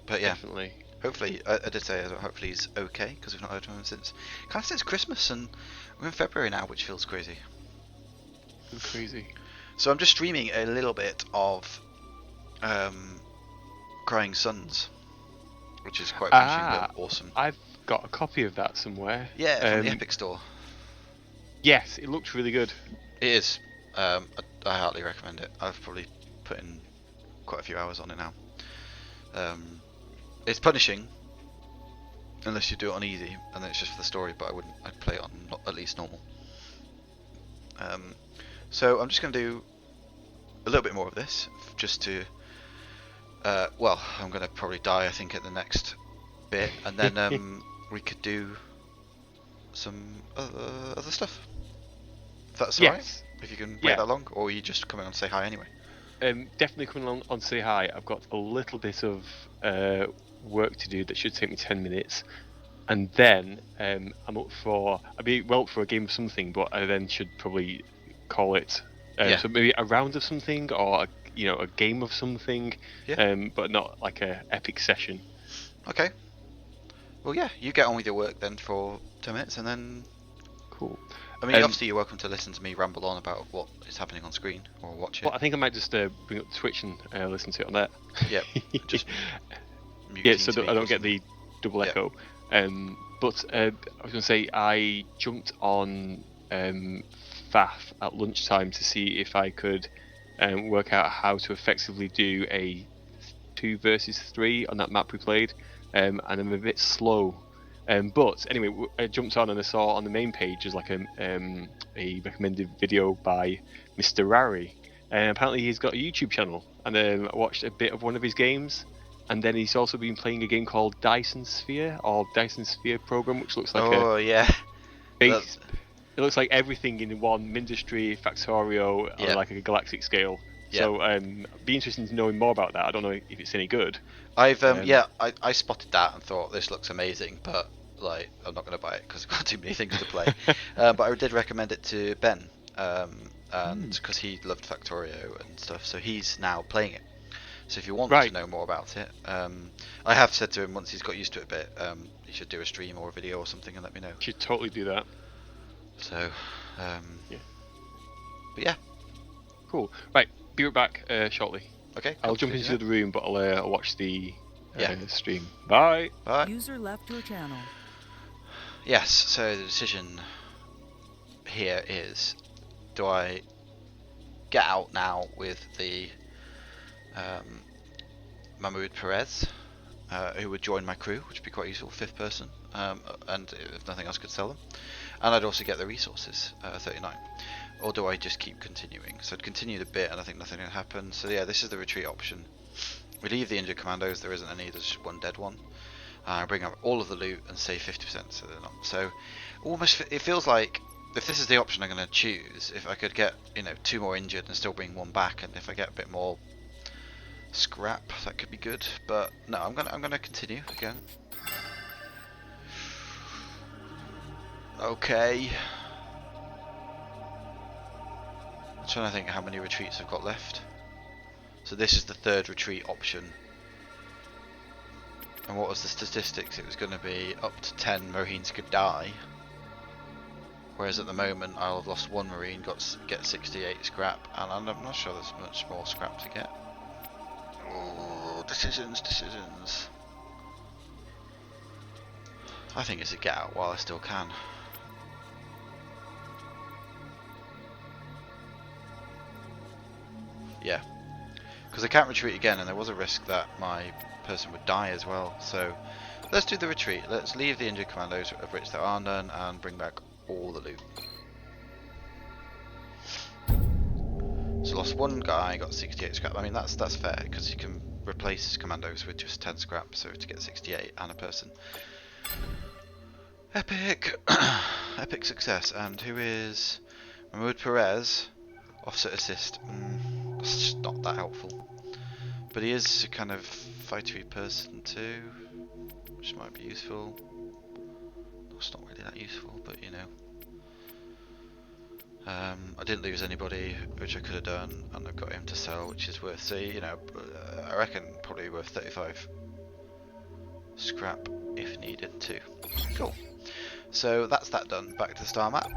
but yeah, Definitely. hopefully I did say as well, hopefully he's okay because we've not heard from him since Christmas, and we're in February now, which feels crazy. Crazy. So I'm just streaming a little bit of Crying Suns, which is quite awesome. I've got a copy of that somewhere. Yeah, from the Epic Store. Yes, it looked really good. It is. I heartily recommend it. I've probably put in quite a few hours on it now. It's punishing unless you do it on easy, and then it's just for the story. But I'd play it on at least normal. So I'm just going to do a little bit more of this, just to. Well, I'm going to probably die, I think, at the next bit, and then we could do some other stuff. If that's alright. If you can wait that long, or are you just coming on to say hi anyway? Definitely coming along on to say hi. I've got a little bit of work to do that should take me 10 minutes, and then I'm up for a game of something, but I then should probably call it so maybe a round of something, or a game of something, but not like a epic session. Okay. Well, yeah, you get on with your work then for 10 minutes, and then. Cool. I mean, obviously you're welcome to listen to me ramble on about what is happening on screen, or watch it. Well, I think I might just bring up Twitch and listen to it on there. Yeah, just so that I don't get the double echo. But I was going to say, I jumped on FAF at lunchtime to see if I could work out how to effectively do a 2 versus 3 on that map we played, and I'm a bit slow. But anyway, I jumped on and I saw on the main page there's like a recommended video by Mr. Rari, And apparently he's got a YouTube channel, and I watched a bit of one of his games, and then he's also been playing a game called Dyson Sphere, or Dyson Sphere Program, which looks like it looks like everything in one: Mindustry, Factorio, on like a galactic scale. So be interesting to know more about that. I don't know if it's any good. I spotted that and thought this looks amazing, but like I'm not going to buy it because I've got too many things to play. But I did recommend it to Ben, and because he loved Factorio and stuff, so he's now playing it. So if you want to know more about it, I have said to him once he's got used to it a bit, he should do a stream or a video or something and let me know. Should totally do that. So, yeah. But yeah. Cool. Right, be right back shortly. Okay. I'll jump into the room, but I'll watch the stream. Bye. Bye. User left your channel. Yes. So the decision here is: do I get out now with the Mahmoud Perez, who would join my crew, which would be quite useful, 5th person, and if nothing else, could sell them, and I'd also get the resources, 39. Or do I just keep continuing? So I'd continue the bit, and I think nothing will happen. So yeah, this is the retreat option. We leave the injured commandos. There isn't any. There's just one dead one. I bring up all of the loot and save 50%. So they're not. So almost it feels like if this is the option I'm going to choose, if I could get 2 more injured and still bring 1 back, and if I get a bit more scrap, that could be good. But no, I'm gonna continue again. Okay. I'm trying to think how many retreats I've got left. So this is the 3rd retreat option. And what was the statistics? It was going to be up to 10 Marines could die. Whereas at the moment I'll have lost 1 Marine, get 68 scrap, and I'm not sure there's much more scrap to get. Oh, decisions. I think it's a get out while I still can. Yeah, because I can't retreat again, and there was a risk that my person would die as well. So let's do the retreat. Let's leave the injured commandos, of which there are none, and bring back all the loot. So lost 1 guy, got 68 scrap. I mean that's fair, because you can replace commandos with just 10 scrap, so to get 68 and a person. Epic! Epic success. And who is Mahmoud Perez? Offset assist. That's just not that helpful. But he is a kind of fightery person too, which might be useful. It's not really that useful, but I didn't lose anybody, which I could have done, and I've got him to sell, which is worth, I reckon probably worth 35 scrap if needed too. Cool. So that's that done. Back to the star map.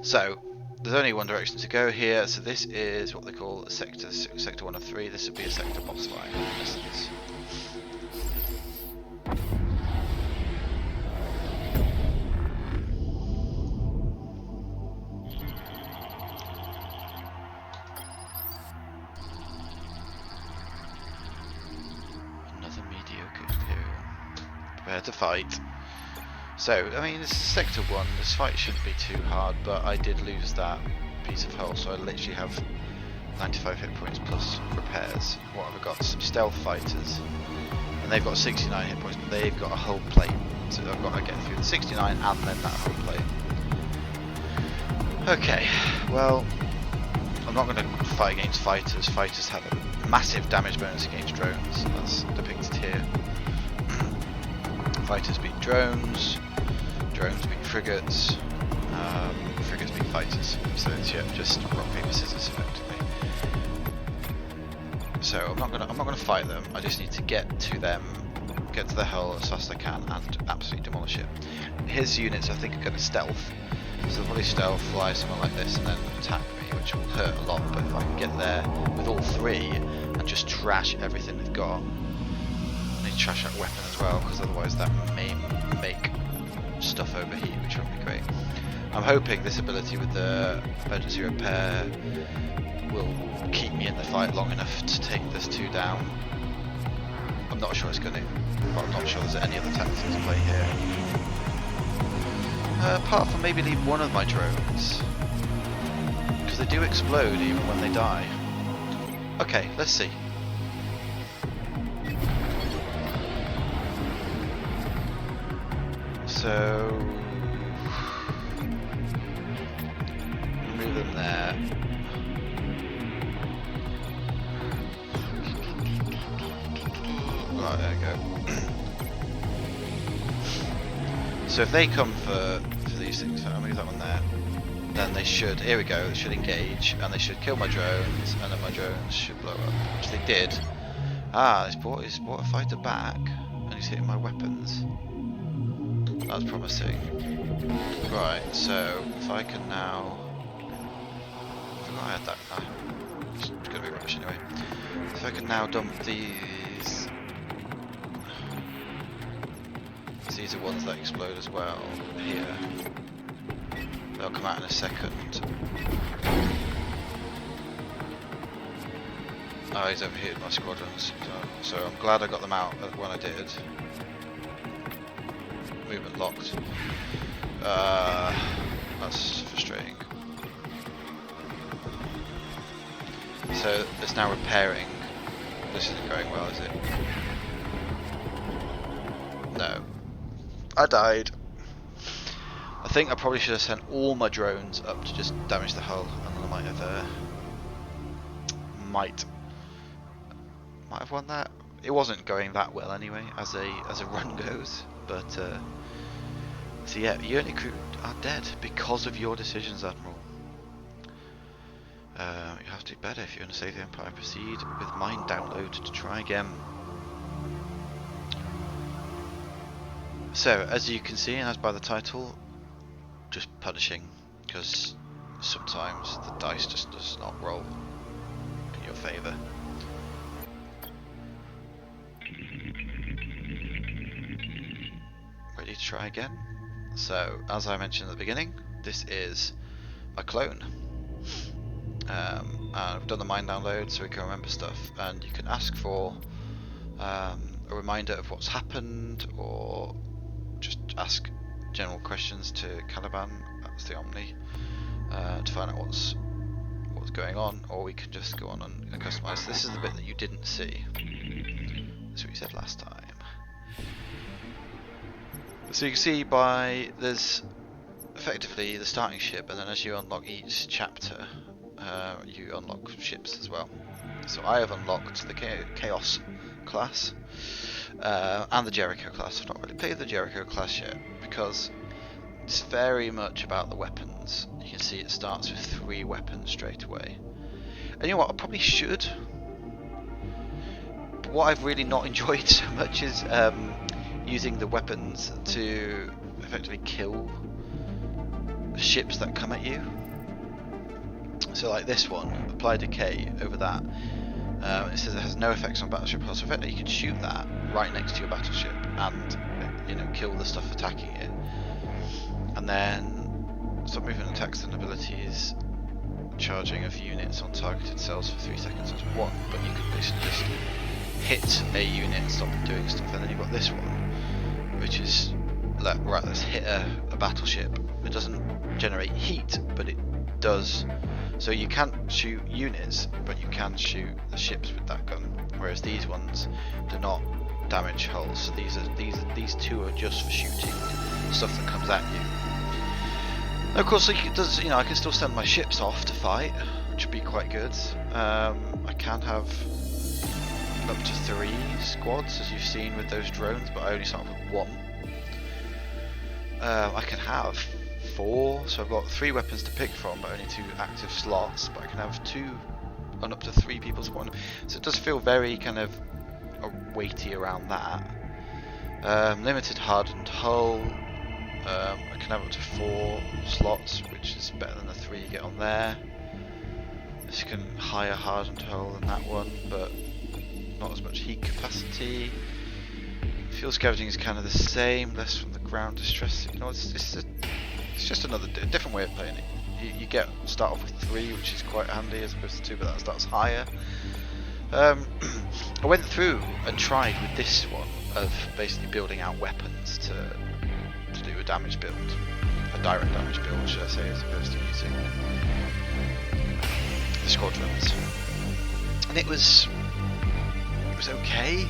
So there's only one direction to go here. So this is what they call a sector 1 of 3. This would be a sector boss fight in essence. Another mediocre Imperial. Prepare to fight. So, I mean, this is sector 1, this fight shouldn't be too hard, but I did lose that piece of hull, so I literally have 95 hit points plus repairs. What have I got? Some stealth fighters, and they've got 69 hit points, but they've got a hull plate, so I've got to get through the 69 and then that hull plate. Okay, well, I'm not going to fight against fighters. Fighters have a massive damage bonus against drones, that's depicted here. Fighters beat drones, drones beat frigates, frigates beat fighters. So it's just rock paper scissors effectively. So I'm not gonna fight them. I just need to get to them, get to their hull as fast as I can, and absolutely demolish it. His units I think are going to stealth, so they'll probably stealth, fly somewhere like this, and then attack me, which will hurt a lot. But if I can get there with all 3 and just trash everything they've got. Trash that weapon as well, because otherwise that may make stuff overheat, which would be great. I'm hoping this ability with the emergency repair will keep me in the fight long enough to take this 2 down. I'm not sure it's going to, but I'm not sure there's any other tactics to play here. Apart from maybe leave one of my drones, because because they do explode even when they die. Okay, let's see. So move them there. Right, there we go. So if they come for these things, I'll move that one there. Then they should, here we go, they should engage, and they should kill my drones, and then my drones should blow up, which they did. Ah, he's brought a fighter back, and he's hitting my weapons. That's promising. Right, so if I can now, I forgot I had that. It's gonna be rubbish anyway. If I can now dump these. These are ones that explode as well. Here. They'll come out in a second. Oh, he's overheated my squadrons. So I'm glad I got them out when I did. Movement locked. That's frustrating. So it's now repairing. This isn't going well, is it? No. I died. I think I probably should have sent all my drones up to just damage the hull, and then I might have won that. It wasn't going that well anyway, as a run goes. But so yeah, your only crew are dead because of your decisions, Admiral. You have to do better if you want to save the Empire. Proceed with mine download to try again. So, as you can see, and as by the title, just punishing, because sometimes the dice just does not roll in your favour. Ready to try again? So, as I mentioned at the beginning, this is a clone. I've done the mind download so we can remember stuff, and you can ask for a reminder of what's happened, or just ask general questions to Caliban, that's the Omni, to find out what's going on, or we can just go on and customize. This is the bit that you didn't see. That's what we said last time. So you can see there's effectively the starting ship, and then as you unlock each chapter, you unlock ships as well. So I have unlocked the Chaos class and the Jericho class. I've not really played the Jericho class yet because it's very much about the weapons. You can see it starts with 3 weapons straight away. And you know what, I probably should. But what I've really not enjoyed so much is using the weapons to effectively kill ships that come at you. So like this one, apply decay over that. It says it has no effects on battleship hull, so effectively you can shoot that right next to your battleship and, you know, kill the stuff attacking it. And then stop movement attacks and abilities, charging of units on targeted cells for 3 seconds as 1, but you can basically just hit a unit and stop it doing stuff. And then you've got this one, which is right, let's hit a battleship. It doesn't generate heat, but it does. So you can't shoot units, but you can shoot the ships with that gun. Whereas these ones do not damage hulls. So these two are just for shooting stuff that comes at you. And of course, like, I can still send my ships off to fight, which would be quite good. I can have up to 3 squads, as you've seen with those drones, but I only start with 1. I can have 4, so I've got 3 weapons to pick from, but only 2 active slots. But I can have 2 and up to 3 people spawn. So it does feel very kind of weighty around that. Limited hardened hull. I can have up to 4 slots, which is better than the 3 you get on there. This can higher hardened hull than that one, but not as much heat capacity. Fuel scavenging is kind of the same, less from the ground distress signal. It's just another different way of playing it. You start off with 3, which is quite handy, as opposed to 2, but that starts higher. I went through and tried with this one of basically building out weapons to do a damage build, a direct damage build, should I say, as opposed to using squadrons, and it was okay.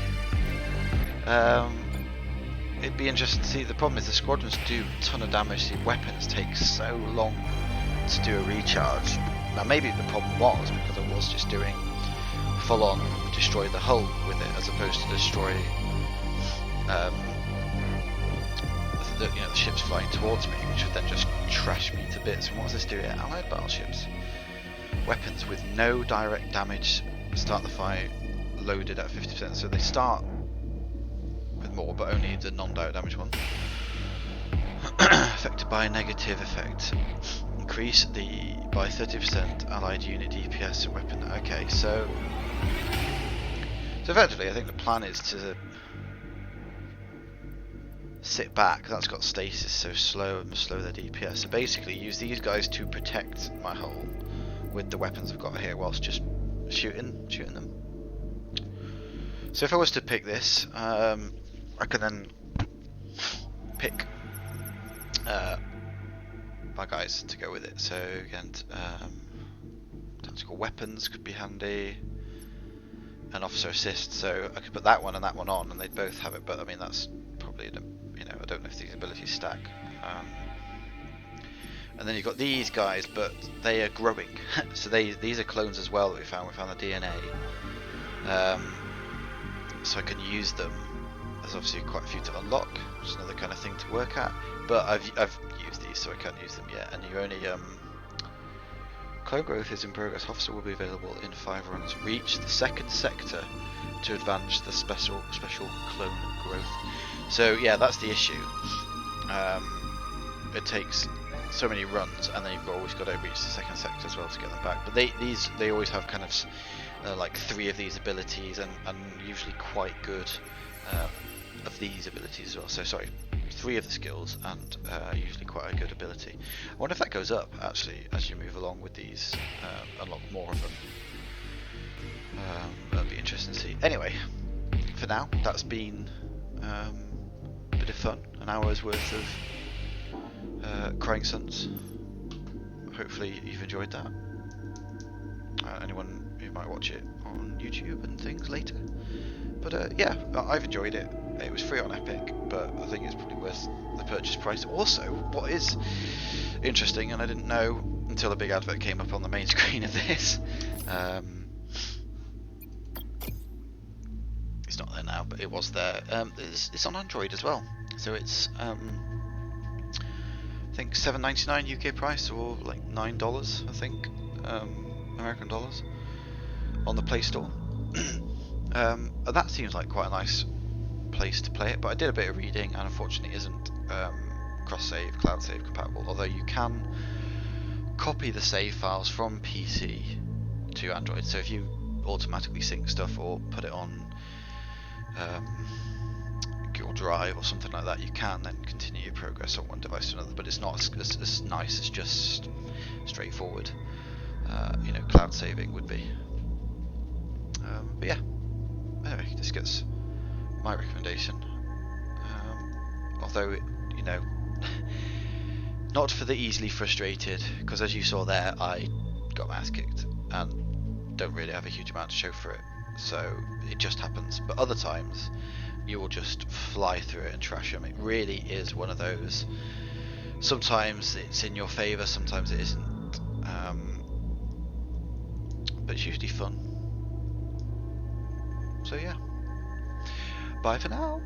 It'd be interesting to see. The problem is the squadrons do a ton of damage. The weapons take so long to do a recharge. Now maybe the problem was because I was just doing full-on destroy the hull with it, as opposed to destroy the ships flying towards me, which would then just trash me to bits. And what does this do here? Allied battleships. Weapons with no direct damage start the fight loaded at 50%. So they start with more, but only the non-direct damage one. Affected by a negative effect. Increase by 30% allied unit DPS and weapon. Okay, so effectively I think the plan is to sit back. That's got stasis, so slow their DPS. So basically use these guys to protect my hull with the weapons I've got here, whilst just shooting them. So if I was to pick this, I can then pick my guys to go with it. So again, tactical weapons could be handy, and officer assist. So I could put that one and that one on, and they'd both have it. But I mean, that's probably I don't know if these abilities stack. And then you've got these guys, but they are growing. So these are clones as well that we found. We found the DNA. So I can use them. There's obviously quite a few to unlock, which is another kind of thing to work at. But I've used these, so I can't use them yet. And you only clone growth is in progress. Officer will be available in 5 runs. Reach the second sector to advance the special clone growth. So yeah, that's the issue. It takes so many runs, and then you've always got to reach the second sector as well to get them back. But they always have kind of like 3 of these abilities, and usually quite good of these abilities as well. So sorry, 3 of the skills, and usually quite a good ability. I wonder if that goes up actually as you move along with these, unlock more of them. That'd be interesting to see. Anyway, for now, that's been a bit of fun, an hour's worth of Crying Suns. Hopefully you've enjoyed that. Anyone who might watch it on YouTube and things later. But yeah, I've enjoyed it. It was free on Epic, but I think it's probably worth the purchase price. Also, what is interesting, and I didn't know until a big advert came up on the main screen of this, it's not there now, but it was there. It's on Android as well, so it's I think $7.99 UK price, or like $9 I think, American dollars, on the Play Store. And that seems like quite a nice place to play it, but I did a bit of reading, and unfortunately isn't cross-save, cloud save compatible, although you can copy the save files from PC to Android. So if you automatically sync stuff or put it on Google Drive or something like that, you can then continue your progress on one device to another, but it's not as nice as just straightforward cloud saving would be. But yeah, anyway, this gets my recommendation, although not for the easily frustrated, because as you saw there, I got my ass kicked and don't really have a huge amount to show for it, so it just happens. But other times you will just fly through it and trash them. It really is one of those, sometimes it's in your favour, sometimes it isn't, but it's usually fun. So yeah, bye for now.